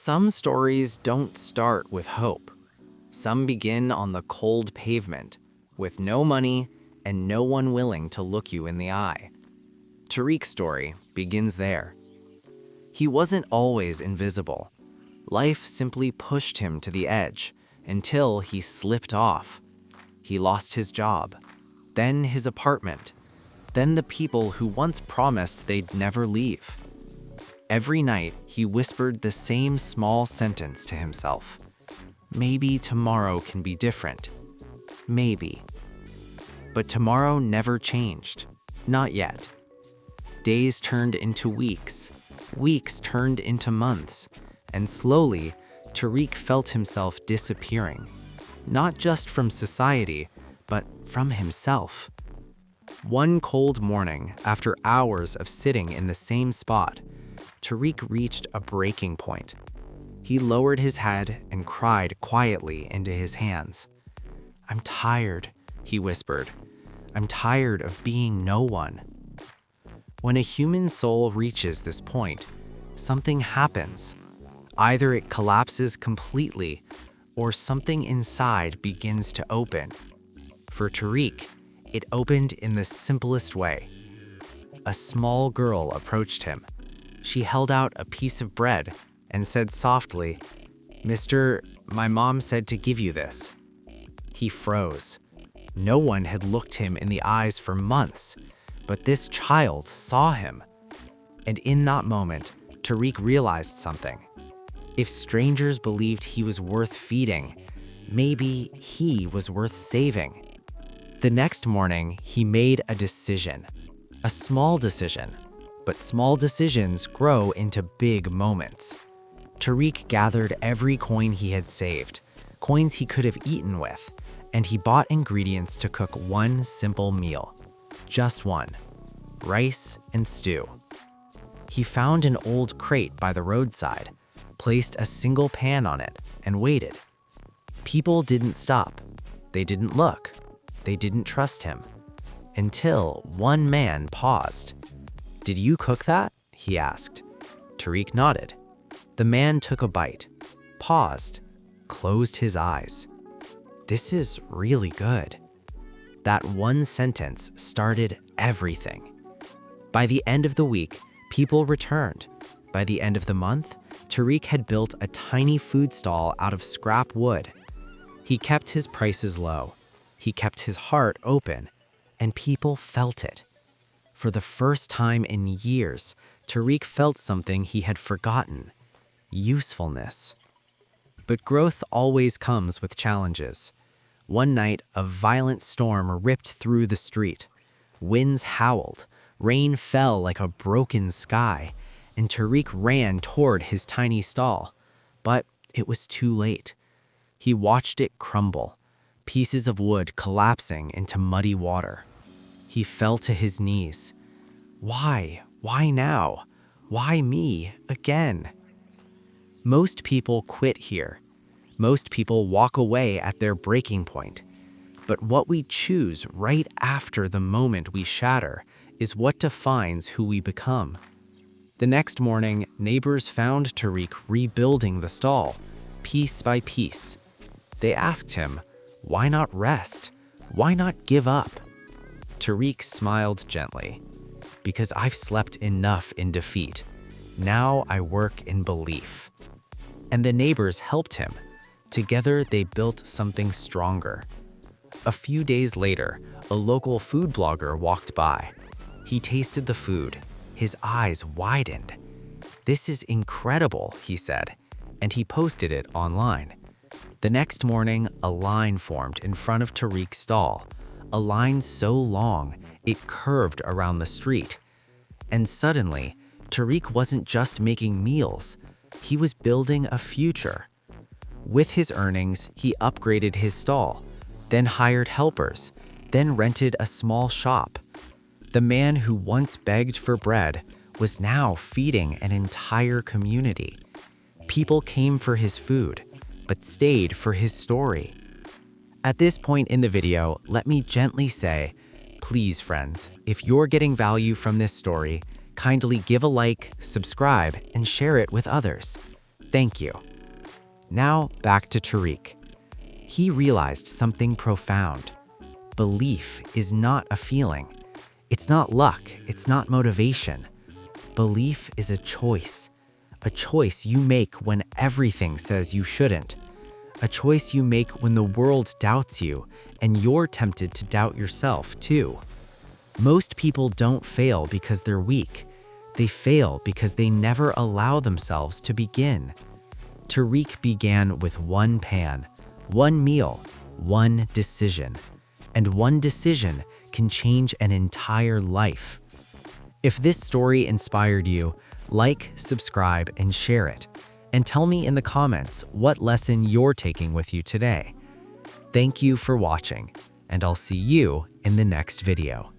Some stories don't start with hope. Some begin on the cold pavement, with no money and no one willing to look you in the eye. Tariq's story begins there. He wasn't always invisible. Life simply pushed him to the edge until he slipped off. He lost his job, then his apartment, then the people who once promised they'd never leave. Every night, he whispered the same small sentence to himself. Maybe tomorrow can be different. Maybe. But tomorrow never changed. Not yet. Days turned into weeks. Weeks turned into months. And slowly, Tariq felt himself disappearing. Not just from society, but from himself. One cold morning, after hours of sitting in the same spot, Tariq reached a breaking point. He lowered his head and cried quietly into his hands. "I'm tired," he whispered. "I'm tired of being no one." When a human soul reaches this point, something happens. Either it collapses completely, or something inside begins to open. For Tariq, it opened in the simplest way. A small girl approached him. She held out a piece of bread and said softly, "Mister, my mom said to give you this." He froze. No one had looked him in the eyes for months, but this child saw him. And in that moment, Tariq realized something. If strangers believed he was worth feeding, maybe he was worth saving. The next morning, he made a decision. A small decision. But small decisions grow into big moments. Tariq gathered every coin he had saved, coins he could have eaten with, and he bought ingredients to cook one simple meal. Just one. Rice and stew. He found an old crate by the roadside, placed a single pan on it, and waited. People didn't stop. They didn't look. They didn't trust him. Until one man paused. "Did you cook that?" he asked. Tariq nodded. The man took a bite, paused, closed his eyes. "This is really good." That one sentence started everything. By the end of the week, people returned. By the end of the month, Tariq had built a tiny food stall out of scrap wood. He kept his prices low. He kept his heart open, and people felt it. For the first time in years, Tariq felt something he had forgotten: usefulness. But growth always comes with challenges. One night, a violent storm ripped through the street. Winds howled, rain fell like a broken sky, and Tariq ran toward his tiny stall. But it was too late. He watched it crumble, pieces of wood collapsing into muddy water. He fell to his knees. Why? Why now? Why me again? Most people quit here. Most people walk away at their breaking point. But what we choose right after the moment we shatter is what defines who we become. The next morning, neighbors found Tariq rebuilding the stall, piece by piece. They asked him, "Why not rest? Why not give up?" Tariq smiled gently. "Because I've slept enough in defeat. Now I work in belief." And the neighbors helped him. Together they built something stronger. A few days later, a local food blogger walked by. He tasted the food. His eyes widened. "This is incredible," he said, and he posted it online. The next morning, a line formed in front of Tariq's stall, a line so long it curved around the street. And suddenly, Tariq wasn't just making meals, he was building a future. With his earnings, he upgraded his stall, then hired helpers, then rented a small shop. The man who once begged for bread was now feeding an entire community. People came for his food, but stayed for his story. At this point in the video, let me gently say, please friends, if you're getting value from this story, kindly give a like, subscribe, and share it with others. Thank you. Now back to Tariq. He realized something profound. Belief is not a feeling. It's not luck. It's not motivation. Belief is a choice you make when everything says you shouldn't. A choice you make when the world doubts you and you're tempted to doubt yourself too. Most people don't fail because they're weak. They fail because they never allow themselves to begin. Tariq began with one pan, one meal, one decision. And one decision can change an entire life. If this story inspired you, like, subscribe, and share it. And tell me in the comments what lesson you're taking with you today. Thank you for watching, and I'll see you in the next video.